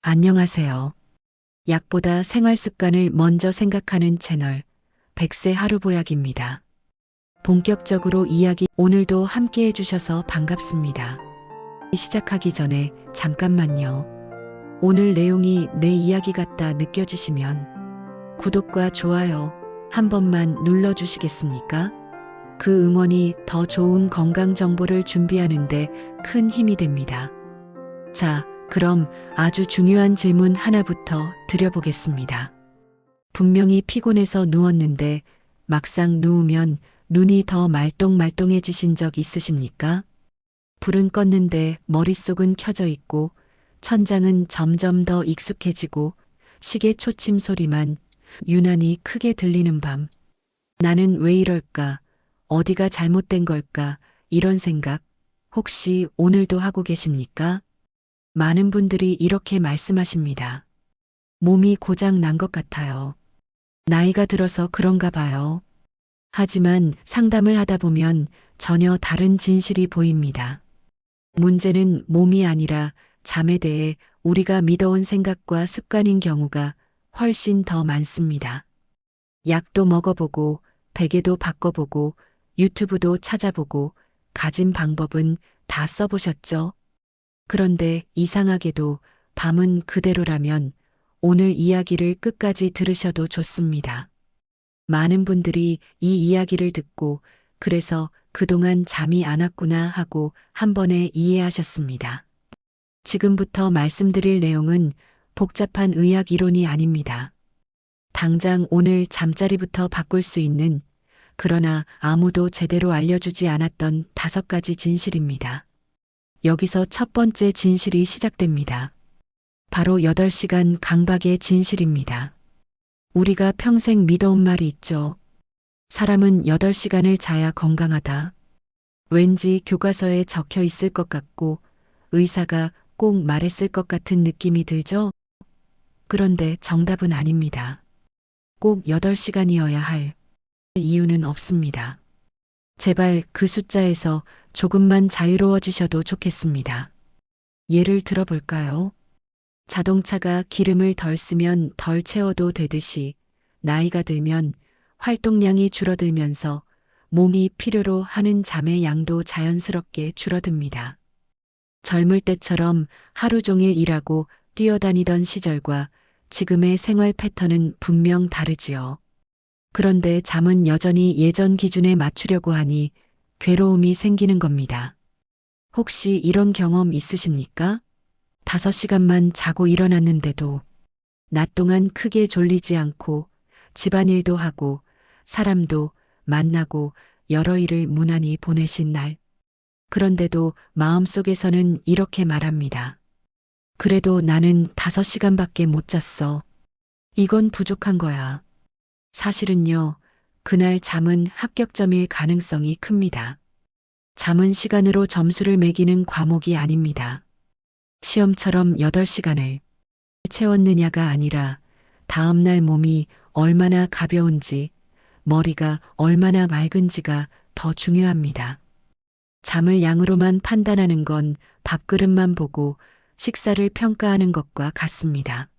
안녕하세요. 약보다 생활 습관을 먼저 생각하는 채널 백세 하루보약입니다. 본격적으로 이야기 오늘도 함께 해주셔서 반갑습니다. 시작하기 전에 잠깐만요. 오늘 내용이 내 이야기 같다 느껴지시면 구독과 좋아요 한 번만 눌러주시겠습니까? 그 응원이 더 좋은 건강 정보를 준비하는데 큰 힘이 됩니다. 자, 그럼 아주 중요한 질문 하나부터 드려보겠습니다. 분명히 피곤해서 누웠는데 막상 누우면 눈이 더 말똥말똥해지신 적 있으십니까? 불은 껐는데 머릿속은 켜져 있고 천장은 점점 더 익숙해지고 시계 초침 소리만 유난히 크게 들리는 밤. 나는 왜 이럴까? 어디가 잘못된 걸까? 이런 생각 혹시 오늘도 하고 계십니까? 많은 분들이 이렇게 말씀하십니다. 몸이 고장 난 것 같아요. 나이가 들어서 그런가 봐요. 하지만 상담을 하다 보면 전혀 다른 진실이 보입니다. 문제는 몸이 아니라 잠에 대해 우리가 믿어온 생각과 습관인 경우가 훨씬 더 많습니다. 약도 먹어보고 베개도 바꿔보고 유튜브도 찾아보고 가진 방법은 다 써보셨죠? 그런데 이상하게도 밤은 그대로라면 오늘 이야기를 끝까지 들으셔도 좋습니다. 많은 분들이 이 이야기를 듣고 그래서 그동안 잠이 안 왔구나 하고 한 번에 이해하셨습니다. 지금부터 말씀드릴 내용은 복잡한 의학 이론이 아닙니다. 당장 오늘 잠자리부터 바꿀 수 있는 그러나 아무도 제대로 알려주지 않았던 5가지 진실입니다. 여기서 첫 번째 진실이 시작됩니다. 바로 8시간 강박의 진실입니다. 우리가 평생 믿어온 말이 있죠. 사람은 8시간을 자야 건강하다. 왠지 교과서에 적혀 있을 것 같고 의사가 꼭 말했을 것 같은 느낌이 들죠? 그런데 정답은 아닙니다. 꼭 8시간이어야 할 이유는 없습니다. 제발 그 숫자에서 조금만 자유로워지셔도 좋겠습니다. 예를 들어볼까요? 자동차가 기름을 덜 쓰면 덜 채워도 되듯이 나이가 들면 활동량이 줄어들면서 몸이 필요로 하는 잠의 양도 자연스럽게 줄어듭니다. 젊을 때처럼 하루 종일 일하고 뛰어다니던 시절과 지금의 생활 패턴은 분명 다르지요. 그런데 잠은 여전히 예전 기준에 맞추려고 하니 괴로움이 생기는 겁니다. 혹시 이런 경험 있으십니까? 5시간만 자고 일어났는데도 낮 동안 크게 졸리지 않고 집안일도 하고 사람도 만나고 여러 일을 무난히 보내신 날. 그런데도 마음속에서는 이렇게 말합니다. 그래도 나는 5시간밖에 못 잤어. 이건 부족한 거야. 사실은요, 그날 잠은 합격점일 가능성이 큽니다. 잠은 시간으로 점수를 매기는 과목이 아닙니다. 시험처럼 8시간을 채웠느냐가 아니라 다음날 몸이 얼마나 가벼운지, 머리가 얼마나 맑은지가 더 중요합니다. 잠을 양으로만 판단하는 건 밥그릇만 보고 식사를 평가하는 것과 같습니다.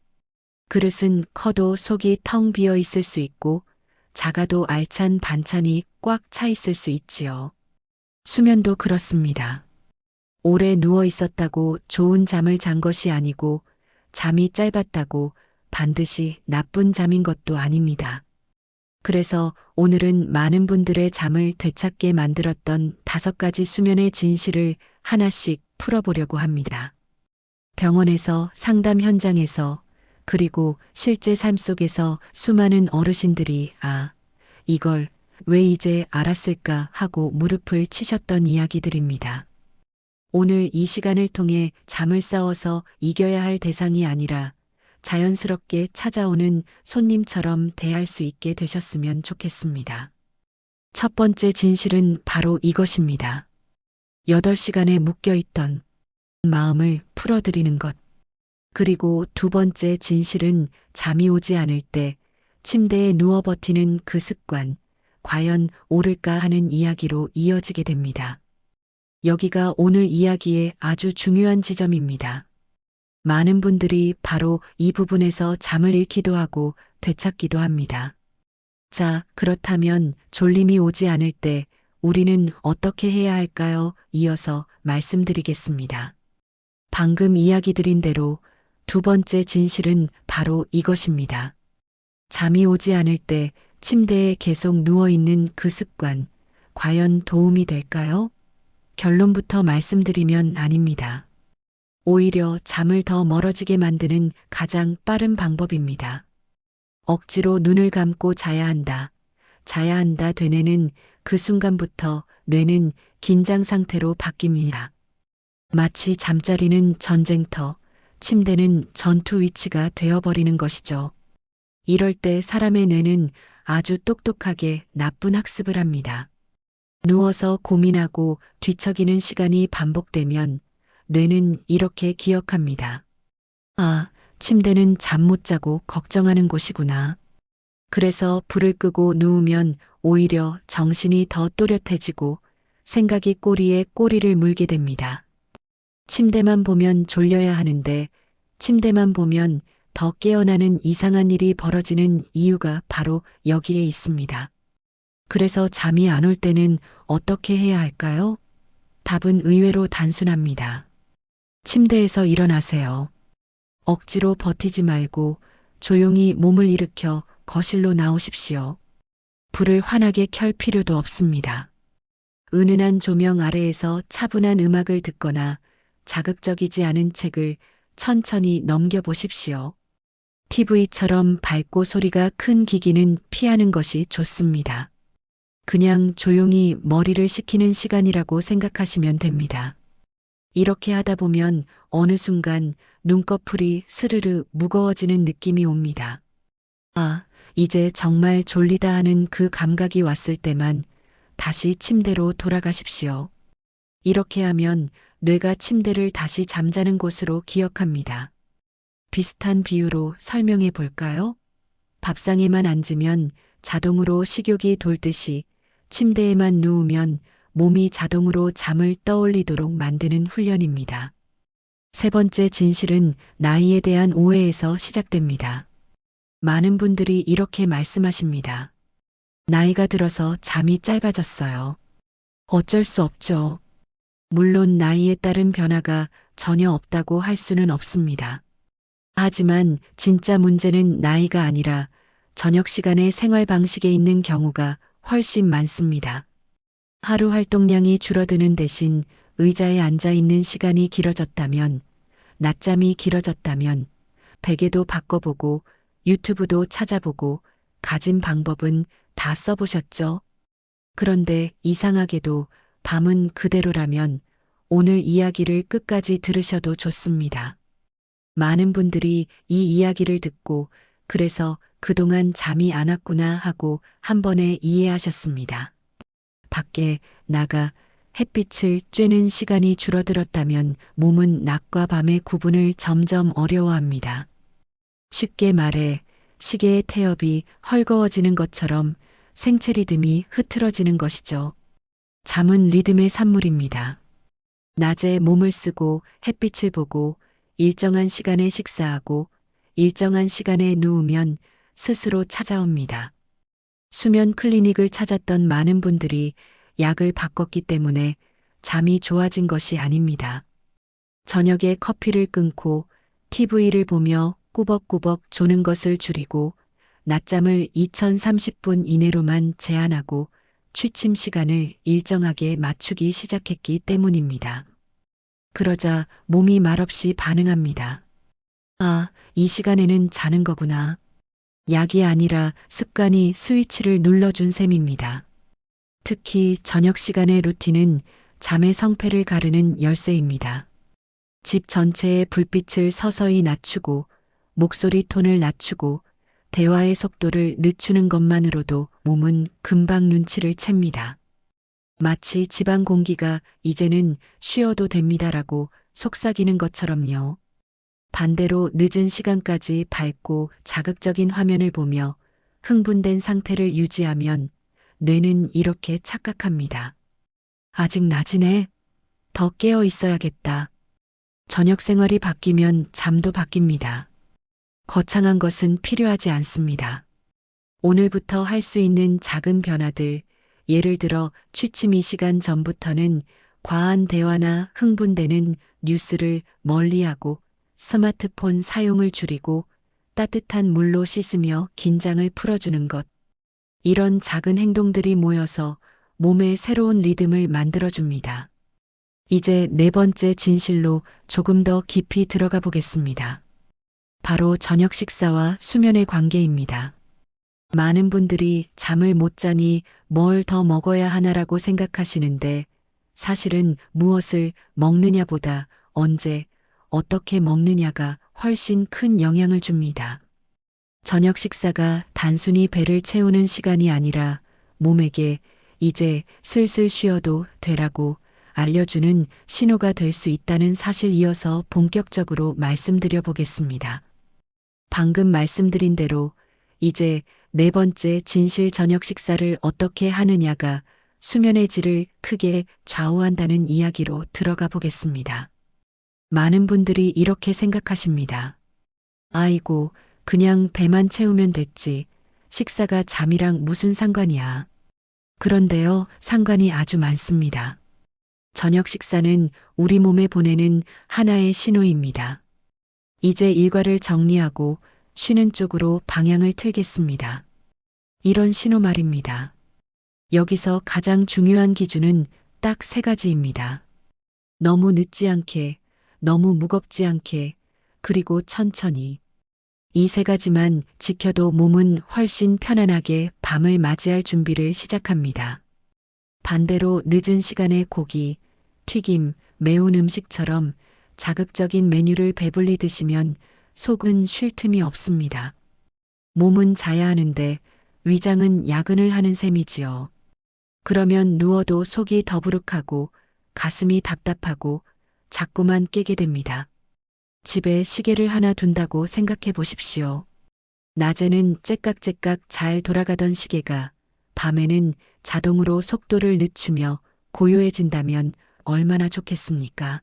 그릇은 커도 속이 텅 비어 있을 수 있고 작아도 알찬 반찬이 꽉 차 있을 수 있지요. 수면도 그렇습니다. 오래 누워 있었다고 좋은 잠을 잔 것이 아니고 잠이 짧았다고 반드시 나쁜 잠인 것도 아닙니다. 그래서 오늘은 많은 분들의 잠을 되찾게 만들었던 5가지 수면의 진실을 하나씩 풀어보려고 합니다. 병원에서 상담 현장에서 그리고 실제 삶 속에서 수많은 어르신들이 이걸 왜 이제 알았을까 하고 무릎을 치셨던 이야기들입니다. 오늘 이 시간을 통해 잠을 싸워서 이겨야 할 대상이 아니라 자연스럽게 찾아오는 손님처럼 대할 수 있게 되셨으면 좋겠습니다. 첫 번째 진실은 바로 이것입니다. 8시간에 묶여있던 마음을 풀어드리는 것. 그리고 두 번째 진실은 잠이 오지 않을 때 침대에 누워 버티는 그 습관, 과연 옳을까 하는 이야기로 이어지게 됩니다. 여기가 오늘 이야기의 아주 중요한 지점입니다. 많은 분들이 바로 이 부분에서 잠을 잃기도 하고 되찾기도 합니다. 자, 그렇다면 졸림이 오지 않을 때 우리는 어떻게 해야 할까요? 이어서 말씀드리겠습니다. 방금 이야기 드린 대로 두 번째 진실은 바로 이것입니다. 잠이 오지 않을 때 침대에 계속 누워있는 그 습관, 과연 도움이 될까요? 결론부터 말씀드리면 아닙니다. 오히려 잠을 더 멀어지게 만드는 가장 빠른 방법입니다. 억지로 눈을 감고 자야 한다. 자야 한다 되뇌는 그 순간부터 뇌는 긴장 상태로 바뀝니다. 마치 잠자리는 전쟁터, 침대는 전투 위치가 되어버리는 것이죠. 이럴 때 사람의 뇌는 아주 똑똑하게 나쁜 학습을 합니다. 누워서 고민하고 뒤척이는 시간이 반복되면 뇌는 이렇게 기억합니다. 아, 침대는 잠 못 자고 걱정하는 곳이구나. 그래서 불을 끄고 누우면 오히려 정신이 더 또렷해지고 생각이 꼬리에 꼬리를 물게 됩니다. 침대만 보면 졸려야 하는데 침대만 보면 더 깨어나는 이상한 일이 벌어지는 이유가 바로 여기에 있습니다. 그래서 잠이 안 올 때는 어떻게 해야 할까요? 답은 의외로 단순합니다. 침대에서 일어나세요. 억지로 버티지 말고 조용히 몸을 일으켜 거실로 나오십시오. 불을 환하게 켤 필요도 없습니다. 은은한 조명 아래에서 차분한 음악을 듣거나 자극적이지 않은 책을 천천히 넘겨보십시오. TV처럼 밝고 소리가 큰 기기는 피하는 것이 좋습니다. 그냥 조용히 머리를 식히는 시간이라고 생각하시면 됩니다. 이렇게 하다 보면 어느 순간 눈꺼풀이 스르르 무거워지는 느낌이 옵니다. 아, 이제 정말 졸리다 하는 그 감각이 왔을 때만 다시 침대로 돌아가십시오. 이렇게 하면 뇌가 침대를 다시 잠자는 곳으로 기억합니다. 비슷한 비유로 설명해 볼까요? 밥상에만 앉으면 자동으로 식욕이 돌듯이 침대에만 누우면 몸이 자동으로 잠을 떠올리도록 만드는 훈련입니다. 세 번째 진실은 나이에 대한 오해에서 시작됩니다. 많은 분들이 이렇게 말씀하십니다. 나이가 들어서 잠이 짧아졌어요. 어쩔 수 없죠. 물론 나이에 따른 변화가 전혀 없다고 할 수는 없습니다. 하지만 진짜 문제는 나이가 아니라 저녁 시간의 생활 방식에 있는 경우가 훨씬 많습니다. 하루 활동량이 줄어드는 대신 의자에 앉아 있는 시간이 길어졌다면, 낮잠이 길어졌다면, 베개도 바꿔보고 유튜브도 찾아보고 가진 방법은 다 써보셨죠? 그런데 이상하게도 밤은 그대로라면 오늘 이야기를 끝까지 들으셔도 좋습니다. 많은 분들이 이 이야기를 듣고 그래서 그동안 잠이 안 왔구나 하고 한 번에 이해하셨습니다. 밖에 나가 햇빛을 쬐는 시간이 줄어들었다면 몸은 낮과 밤의 구분을 점점 어려워합니다. 쉽게 말해 시계의 태엽이 헐거워지는 것처럼 생체 리듬이 흐트러지는 것이죠. 잠은 리듬의 산물입니다. 낮에 몸을 쓰고 햇빛을 보고 일정한 시간에 식사하고 일정한 시간에 누우면 스스로 찾아옵니다. 수면 클리닉을 찾았던 많은 분들이 약을 바꿨기 때문에 잠이 좋아진 것이 아닙니다. 저녁에 커피를 끊고 TV를 보며 꾸벅꾸벅 조는 것을 줄이고 낮잠을 2030분 이내로만 제한하고 취침 시간을 일정하게 맞추기 시작했기 때문입니다. 그러자 몸이 말없이 반응합니다. 아, 이 시간에는 자는 거구나. 약이 아니라 습관이 스위치를 눌러준 셈입니다. 특히 저녁 시간의 루틴은 잠의 성패를 가르는 열쇠입니다. 집 전체의 불빛을 서서히 낮추고 목소리 톤을 낮추고 대화의 속도를 늦추는 것만으로도 몸은 금방 눈치를 챕니다. 마치 집안 공기가 이제는 쉬어도 됩니다라고 속삭이는 것처럼요. 반대로 늦은 시간까지 밝고 자극적인 화면을 보며 흥분된 상태를 유지하면 뇌는 이렇게 착각합니다. 아직 낮이네. 더 깨어 있어야겠다. 저녁 생활이 바뀌면 잠도 바뀝니다. 거창한 것은 필요하지 않습니다. 오늘부터 할 수 있는 작은 변화들, 예를 들어 취침 2시간 전부터는 과한 대화나 흥분되는 뉴스를 멀리하고 스마트폰 사용을 줄이고 따뜻한 물로 씻으며 긴장을 풀어주는 것. 이런 작은 행동들이 모여서 몸에 새로운 리듬을 만들어줍니다. 이제 네 번째 진실로 조금 더 깊이 들어가 보겠습니다. 바로 저녁 식사와 수면의 관계입니다. 많은 분들이 잠을 못 자니 뭘 더 먹어야 하나라고 생각하시는데 사실은 무엇을 먹느냐보다 언제, 어떻게 먹느냐가 훨씬 큰 영향을 줍니다. 저녁 식사가 단순히 배를 채우는 시간이 아니라 몸에게 이제 슬슬 쉬어도 되라고 알려주는 신호가 될 수 있다는 사실 이어서 본격적으로 말씀드려 보겠습니다. 방금 말씀드린 대로 이제 네 번째 진실 저녁 식사를 어떻게 하느냐가 수면의 질을 크게 좌우한다는 이야기로 들어가 보겠습니다. 많은 분들이 이렇게 생각하십니다. 아이고, 그냥 배만 채우면 됐지. 식사가 잠이랑 무슨 상관이야. 그런데요, 상관이 아주 많습니다. 저녁 식사는 우리 몸에 보내는 하나의 신호입니다. 이제 일과를 정리하고 쉬는 쪽으로 방향을 틀겠습니다. 이런 신호 말입니다. 여기서 가장 중요한 기준은 딱 세 가지입니다. 너무 늦지 않게, 너무 무겁지 않게, 그리고 천천히. 이 세 가지만 지켜도 몸은 훨씬 편안하게 밤을 맞이할 준비를 시작합니다. 반대로 늦은 시간에 고기, 튀김, 매운 음식처럼 자극적인 메뉴를 배불리 드시면 속은 쉴 틈이 없습니다. 몸은 자야 하는데 위장은 야근을 하는 셈이지요. 그러면 누워도 속이 더부룩하고 가슴이 답답하고 자꾸만 깨게 됩니다. 집에 시계를 하나 둔다고 생각해 보십시오. 낮에는 째깍째깍 잘 돌아가던 시계가 밤에는 자동으로 속도를 늦추며 고요해진다면 얼마나 좋겠습니까?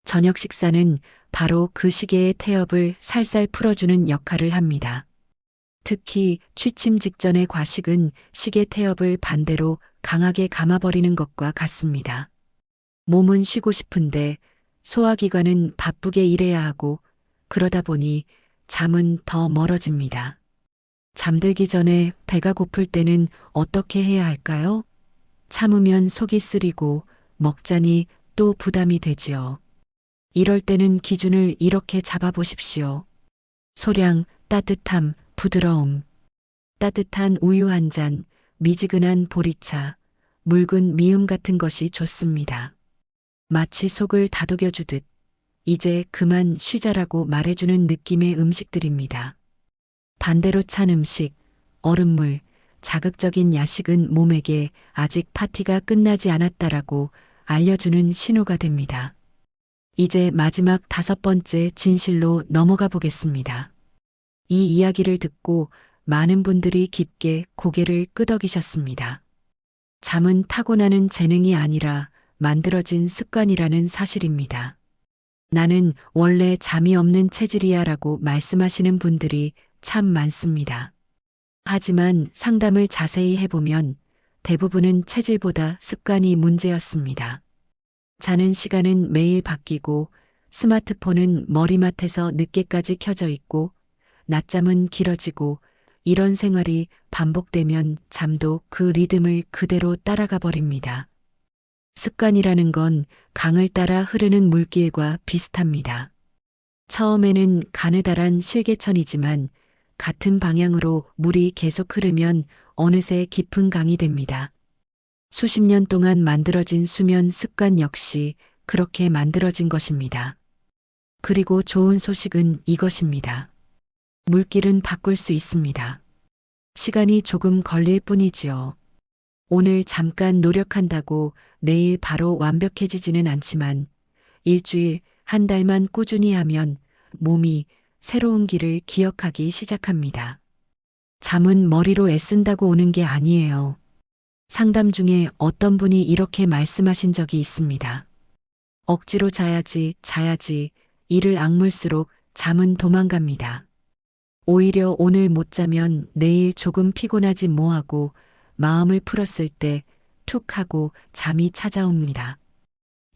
저녁 식사는 바로 그 시계의 태엽을 살살 풀어주는 역할을 합니다. 특히 취침 직전의 과식은 시계 태엽을 반대로 강하게 감아버리는 것과 같습니다. 몸은 쉬고 싶은데 소화기관은 바쁘게 일해야 하고 그러다 보니 잠은 더 멀어집니다. 잠들기 전에 배가 고플 때는 어떻게 해야 할까요? 참으면 속이 쓰리고 먹자니 또 부담이 되지요. 이럴 때는 기준을 이렇게 잡아보십시오. 소량, 따뜻함, 부드러움. 따뜻한 우유 한 잔, 미지근한 보리차, 묽은 미음 같은 것이 좋습니다. 마치 속을 다독여주듯 이제 그만 쉬자라고 말해주는 느낌의 음식들입니다. 반대로 찬 음식, 얼음물, 자극적인 야식은 몸에게 아직 파티가 끝나지 않았다라고 알려주는 신호가 됩니다. 이제 마지막 다섯 번째 진실로 넘어가 보겠습니다. 이 이야기를 듣고 많은 분들이 깊게 고개를 끄덕이셨습니다. 잠은 타고나는 재능이 아니라 만들어진 습관이라는 사실입니다. 나는 원래 잠이 없는 체질이야 라고 말씀하시는 분들이 참 많습니다. 하지만 상담을 자세히 해보면 대부분은 체질보다 습관이 문제였습니다. 자는 시간은 매일 바뀌고 스마트폰은 머리맡에서 늦게까지 켜져 있고 낮잠은 길어지고 이런 생활이 반복되면 잠도 그 리듬을 그대로 따라가 버립니다. 습관이라는 건 강을 따라 흐르는 물길과 비슷합니다. 처음에는 가느다란 실개천이지만 같은 방향으로 물이 계속 흐르면 어느새 깊은 강이 됩니다. 수십 년 동안 만들어진 수면 습관 역시 그렇게 만들어진 것입니다. 그리고 좋은 소식은 이것입니다. 물길은 바꿀 수 있습니다. 시간이 조금 걸릴 뿐이지요. 오늘 잠깐 노력한다고 내일 바로 완벽해지지는 않지만 일주일, 한 달만 꾸준히 하면 몸이 새로운 길을 기억하기 시작합니다. 잠은 머리로 애쓴다고 오는 게 아니에요. 상담 중에 어떤 분이 이렇게 말씀하신 적이 있습니다. 억지로 자야지 이를 악물수록 잠은 도망갑니다. 오히려 오늘 못 자면 내일 조금 피곤하지 뭐하고 마음을 풀었을 때 툭 하고 잠이 찾아옵니다.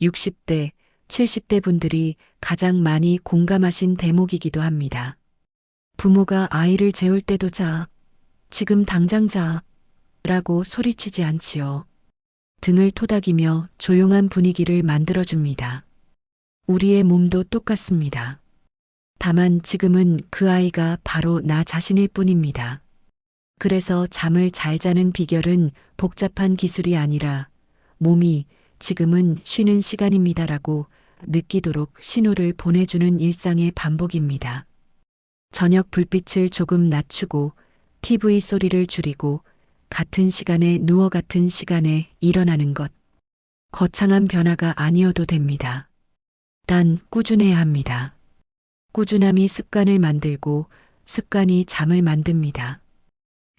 60대, 70대 분들이 가장 많이 공감하신 대목이기도 합니다. 부모가 아이를 재울 때도 자, 지금 당장 자, 라고 소리치지 않지요. 등을 토닥이며 조용한 분위기를 만들어줍니다. 우리의 몸도 똑같습니다. 다만 지금은 그 아이가 바로 나 자신일 뿐입니다. 그래서 잠을 잘 자는 비결은 복잡한 기술이 아니라 몸이 지금은 쉬는 시간입니다라고 느끼도록 신호를 보내주는 일상의 반복입니다. 저녁 불빛을 조금 낮추고 TV 소리를 줄이고 같은 시간에 누워 같은 시간에 일어나는 것. 거창한 변화가 아니어도 됩니다. 단 꾸준해야 합니다. 꾸준함이 습관을 만들고 습관이 잠을 만듭니다.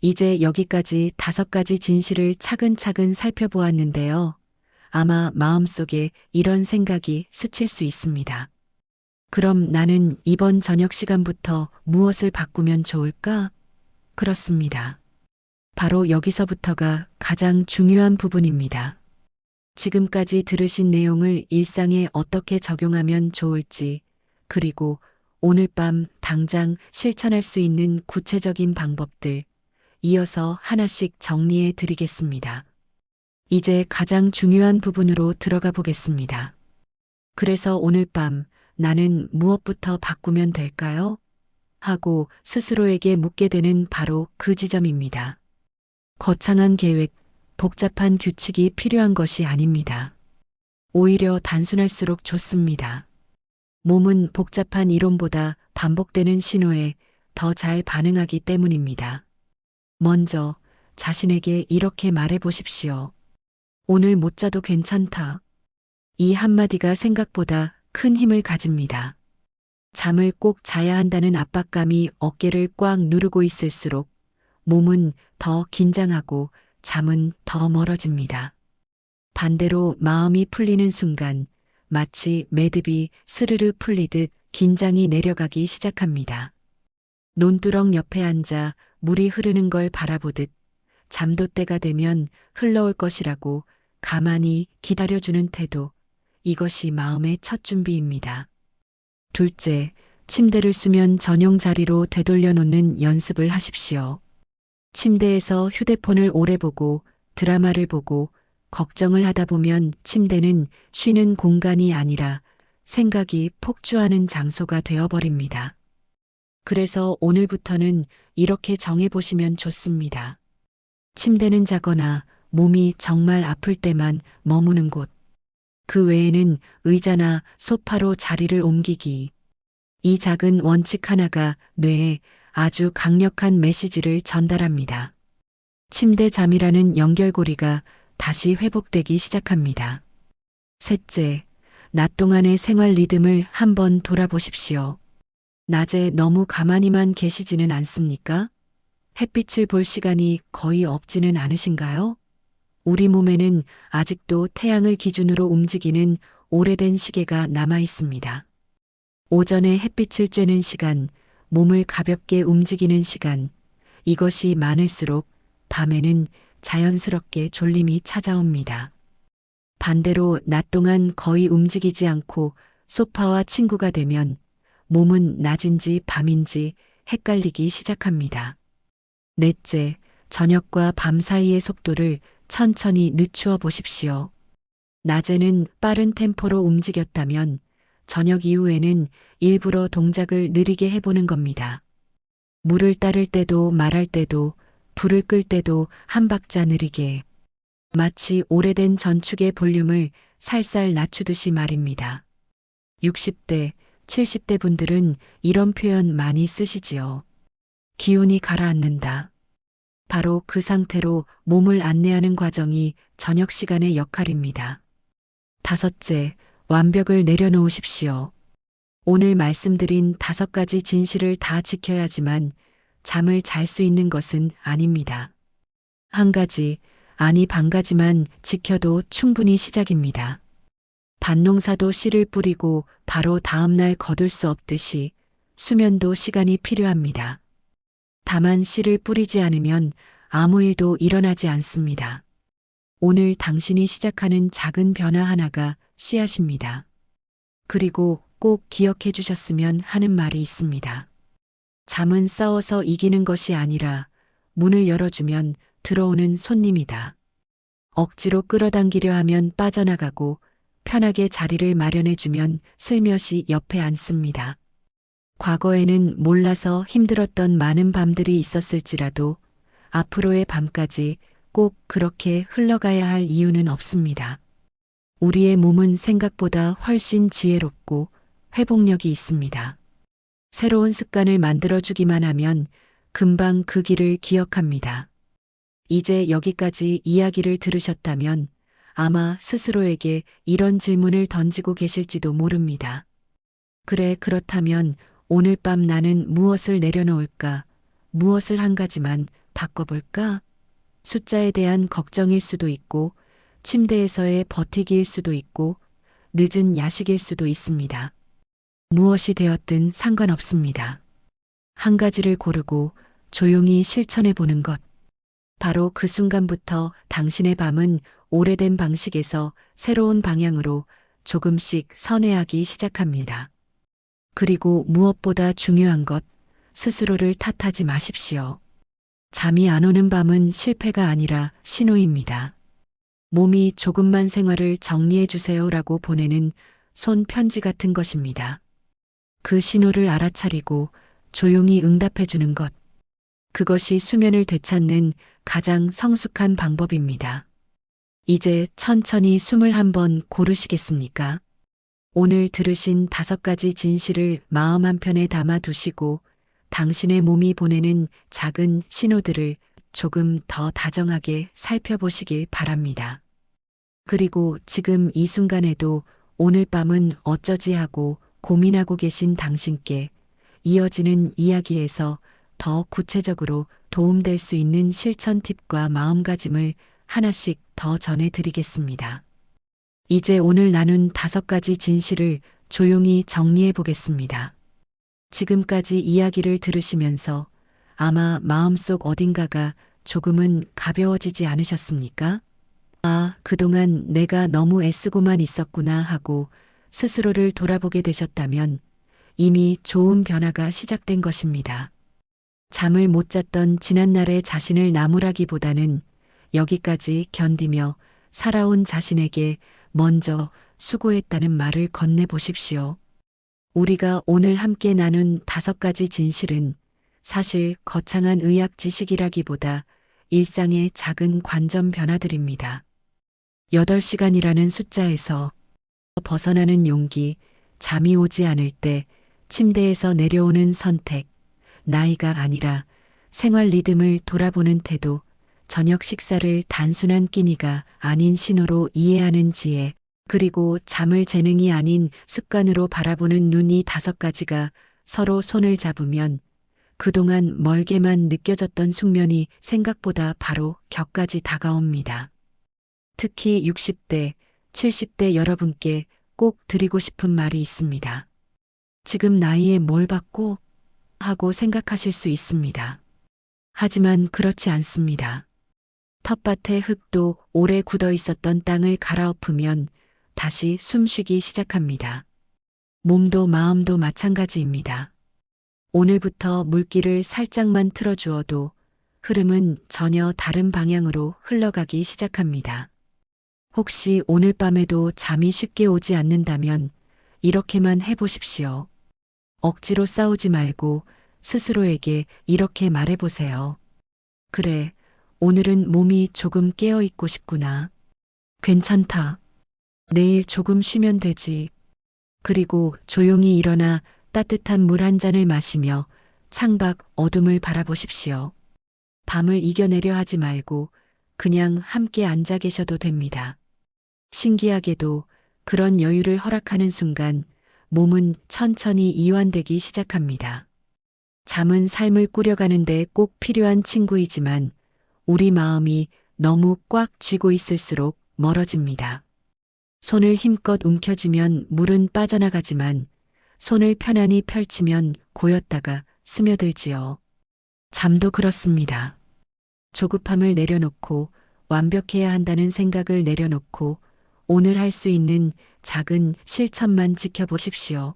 이제 여기까지 5가지 진실을 차근차근 살펴보았는데요. 아마 마음속에 이런 생각이 스칠 수 있습니다. 그럼 나는 이번 저녁 시간부터 무엇을 바꾸면 좋을까? 그렇습니다. 바로 여기서부터가 가장 중요한 부분입니다. 지금까지 들으신 내용을 일상에 어떻게 적용하면 좋을지, 그리고 오늘 밤 당장 실천할 수 있는 구체적인 방법들, 이어서 하나씩 정리해 드리겠습니다. 이제 가장 중요한 부분으로 들어가 보겠습니다. 그래서 오늘 밤 나는 무엇부터 바꾸면 될까요? 하고 스스로에게 묻게 되는 바로 그 지점입니다. 거창한 계획, 복잡한 규칙이 필요한 것이 아닙니다. 오히려 단순할수록 좋습니다. 몸은 복잡한 이론보다 반복되는 신호에 더 잘 반응하기 때문입니다. 먼저 자신에게 이렇게 말해 보십시오. 오늘 못 자도 괜찮다. 이 한마디가 생각보다 큰 힘을 가집니다. 잠을 꼭 자야 한다는 압박감이 어깨를 꽉 누르고 있을수록 몸은 더 긴장하고 잠은 더 멀어집니다. 반대로 마음이 풀리는 순간 마치 매듭이 스르르 풀리듯 긴장이 내려가기 시작합니다. 논두렁 옆에 앉아 물이 흐르는 걸 바라보듯 잠도 때가 되면 흘러올 것이라고 가만히 기다려주는 태도, 이것이 마음의 첫 준비입니다. 둘째, 침대를 수면 전용 자리로 되돌려 놓는 연습을 하십시오. 침대에서 휴대폰을 오래 보고 드라마를 보고 걱정을 하다 보면 침대는 쉬는 공간이 아니라 생각이 폭주하는 장소가 되어버립니다. 그래서 오늘부터는 이렇게 정해보시면 좋습니다. 침대는 자거나 몸이 정말 아플 때만 머무는 곳. 그 외에는 의자나 소파로 자리를 옮기기. 이 작은 원칙 하나가 뇌에 아주 강력한 메시지를 전달합니다. 침대 잠이라는 연결고리가 다시 회복되기 시작합니다. 셋째, 낮 동안의 생활 리듬을 한번 돌아보십시오. 낮에 너무 가만히만 계시지는 않습니까? 햇빛을 볼 시간이 거의 없지는 않으신가요? 우리 몸에는 아직도 태양을 기준으로 움직이는 오래된 시계가 남아 있습니다. 오전에 햇빛을 쬐는 시간, 몸을 가볍게 움직이는 시간, 이것이 많을수록 밤에는 자연스럽게 졸림이 찾아옵니다. 반대로 낮 동안 거의 움직이지 않고 소파와 친구가 되면 몸은 낮인지 밤인지 헷갈리기 시작합니다. 넷째, 저녁과 밤 사이의 속도를 천천히 늦추어 보십시오. 낮에는 빠른 템포로 움직였다면 저녁 이후에는 일부러 동작을 느리게 해보는 겁니다. 물을 따를 때도 말할 때도 불을 끌 때도 한 박자 느리게. 마치 오래된 전축의 볼륨을 살살 낮추듯이 말입니다. 60대, 70대 분들은 이런 표현 많이 쓰시지요. 기운이 가라앉는다. 바로 그 상태로 몸을 안내하는 과정이 저녁 시간의 역할입니다. 다섯째, 완벽을 내려놓으십시오. 오늘 말씀드린 5가지 진실을 다 지켜야지만 잠을 잘 수 있는 것은 아닙니다. 한 가지, 아니 반 가지만 지켜도 충분히 시작입니다. 밭농사도 씨를 뿌리고 바로 다음날 거둘 수 없듯이 수면도 시간이 필요합니다. 다만 씨를 뿌리지 않으면 아무 일도 일어나지 않습니다. 오늘 당신이 시작하는 작은 변화 하나가 씨앗입니다. 그리고 꼭 기억해 주셨으면 하는 말이 있습니다. 잠은 싸워서 이기는 것이 아니라 문을 열어주면 들어오는 손님이다. 억지로 끌어당기려 하면 빠져나가고 편하게 자리를 마련해주면 슬며시 옆에 앉습니다. 과거에는 몰라서 힘들었던 많은 밤들이 있었을지라도 앞으로의 밤까지 꼭 그렇게 흘러가야 할 이유는 없습니다. 우리의 몸은 생각보다 훨씬 지혜롭고 회복력이 있습니다. 새로운 습관을 만들어주기만 하면 금방 그 길을 기억합니다. 이제 여기까지 이야기를 들으셨다면 아마 스스로에게 이런 질문을 던지고 계실지도 모릅니다. 그래, 그렇다면 오늘 밤 나는 무엇을 내려놓을까? 무엇을 한 가지만 바꿔볼까? 숫자에 대한 걱정일 수도 있고, 침대에서의 버티기일 수도 있고, 늦은 야식일 수도 있습니다. 무엇이 되었든 상관없습니다. 한 가지를 고르고 조용히 실천해 보는 것. 바로 그 순간부터 당신의 밤은 오래된 방식에서 새로운 방향으로 조금씩 선회하기 시작합니다. 그리고 무엇보다 중요한 것, 스스로를 탓하지 마십시오. 잠이 안 오는 밤은 실패가 아니라 신호입니다. 몸이 조금만 생활을 정리해 주세요라고 보내는 손편지 같은 것입니다. 그 신호를 알아차리고 조용히 응답해 주는 것. 그것이 수면을 되찾는 가장 성숙한 방법입니다. 이제 천천히 숨을 한번 고르시겠습니까? 오늘 들으신 5가지 진실을 마음 한편에 담아 두시고 당신의 몸이 보내는 작은 신호들을 조금 더 다정하게 살펴보시길 바랍니다. 그리고 지금 이 순간에도 오늘 밤은 어쩌지 하고 고민하고 계신 당신께 이어지는 이야기에서 더 구체적으로 도움될 수 있는 실천 팁과 마음가짐을 하나씩 더 전해드리겠습니다. 이제 오늘 나눈 5가지 진실을 조용히 정리해 보겠습니다. 지금까지 이야기를 들으시면서 아마 마음속 어딘가가 조금은 가벼워지지 않으셨습니까? 아, 그동안 내가 너무 애쓰고만 있었구나 하고 스스로를 돌아보게 되셨다면 이미 좋은 변화가 시작된 것입니다. 잠을 못 잤던 지난날의 자신을 나무라기보다는 여기까지 견디며 살아온 자신에게 먼저 수고했다는 말을 건네보십시오. 우리가 오늘 함께 나눈 5가지 진실은 사실 거창한 의학 지식이라기보다 일상의 작은 관점 변화들입니다. 8시간이라는 숫자에서 벗어나는 용기, 잠이 오지 않을 때 침대에서 내려오는 선택, 나이가 아니라 생활 리듬을 돌아보는 태도, 저녁 식사를 단순한 끼니가 아닌 신호로 이해하는 지혜, 그리고 잠을 재능이 아닌 습관으로 바라보는 눈이 5가지가 서로 손을 잡으면 그동안 멀게만 느껴졌던 숙면이 생각보다 바로 격까지 다가옵니다. 특히 60대, 70대 여러분께 꼭 드리고 싶은 말이 있습니다. 지금 나이에 뭘 받고 하고 생각하실 수 있습니다. 하지만 그렇지 않습니다. 텃밭의 흙도 오래 굳어 있었던 땅을 갈아엎으면 다시 숨쉬기 시작합니다. 몸도 마음도 마찬가지입니다. 오늘부터 물길을 살짝만 틀어주어도 흐름은 전혀 다른 방향으로 흘러가기 시작합니다. 혹시 오늘 밤에도 잠이 쉽게 오지 않는다면 이렇게만 해보십시오. 억지로 싸우지 말고 스스로에게 이렇게 말해보세요. 그래, 오늘은 몸이 조금 깨어있고 싶구나. 괜찮다. 내일 조금 쉬면 되지. 그리고 조용히 일어나 따뜻한 물 한 잔을 마시며 창밖 어둠을 바라보십시오. 밤을 이겨내려 하지 말고 그냥 함께 앉아 계셔도 됩니다. 신기하게도 그런 여유를 허락하는 순간 몸은 천천히 이완되기 시작합니다. 잠은 삶을 꾸려가는데 꼭 필요한 친구이지만 우리 마음이 너무 꽉 쥐고 있을수록 멀어집니다. 손을 힘껏 움켜쥐면 물은 빠져나가지만 손을 편안히 펼치면 고였다가 스며들지요. 잠도 그렇습니다. 조급함을 내려놓고 완벽해야 한다는 생각을 내려놓고 오늘 할 수 있는 작은 실천만 지켜보십시오.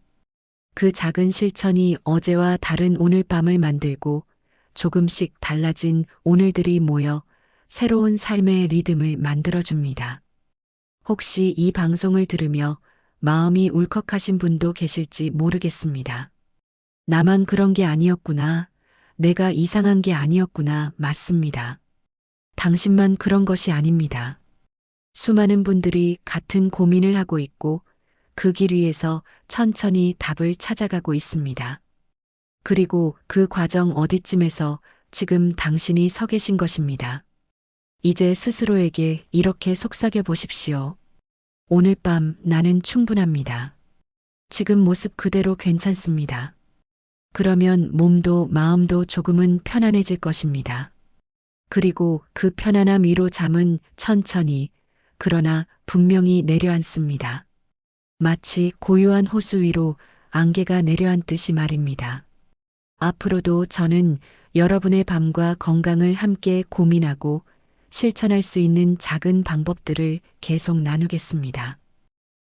그 작은 실천이 어제와 다른 오늘 밤을 만들고 조금씩 달라진 오늘들이 모여 새로운 삶의 리듬을 만들어줍니다. 혹시 이 방송을 들으며 마음이 울컥하신 분도 계실지 모르겠습니다. 나만 그런 게 아니었구나. 내가 이상한 게 아니었구나. 맞습니다. 당신만 그런 것이 아닙니다. 수많은 분들이 같은 고민을 하고 있고 그 길 위에서 천천히 답을 찾아가고 있습니다. 그리고 그 과정 어디쯤에서 지금 당신이 서 계신 것입니다. 이제 스스로에게 이렇게 속삭여 보십시오. 오늘 밤 나는 충분합니다. 지금 모습 그대로 괜찮습니다. 그러면 몸도 마음도 조금은 편안해질 것입니다. 그리고 그 편안함 위로 잠은 천천히 그러나 분명히 내려앉습니다. 마치 고요한 호수 위로 안개가 내려앉듯이 말입니다. 앞으로도 저는 여러분의 밤과 건강을 함께 고민하고 실천할 수 있는 작은 방법들을 계속 나누겠습니다.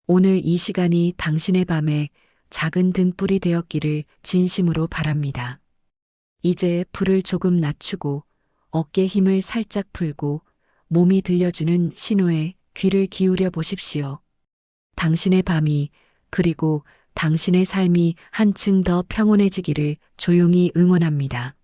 오늘 이 시간이 당신의 밤에 작은 등불이 되었기를 진심으로 바랍니다. 이제 불을 조금 낮추고 어깨 힘을 살짝 풀고 몸이 들려주는 신호에 귀를 기울여 보십시오. 당신의 밤이 그리고 당신의 삶이 한층 더 평온해지기를 조용히 응원합니다.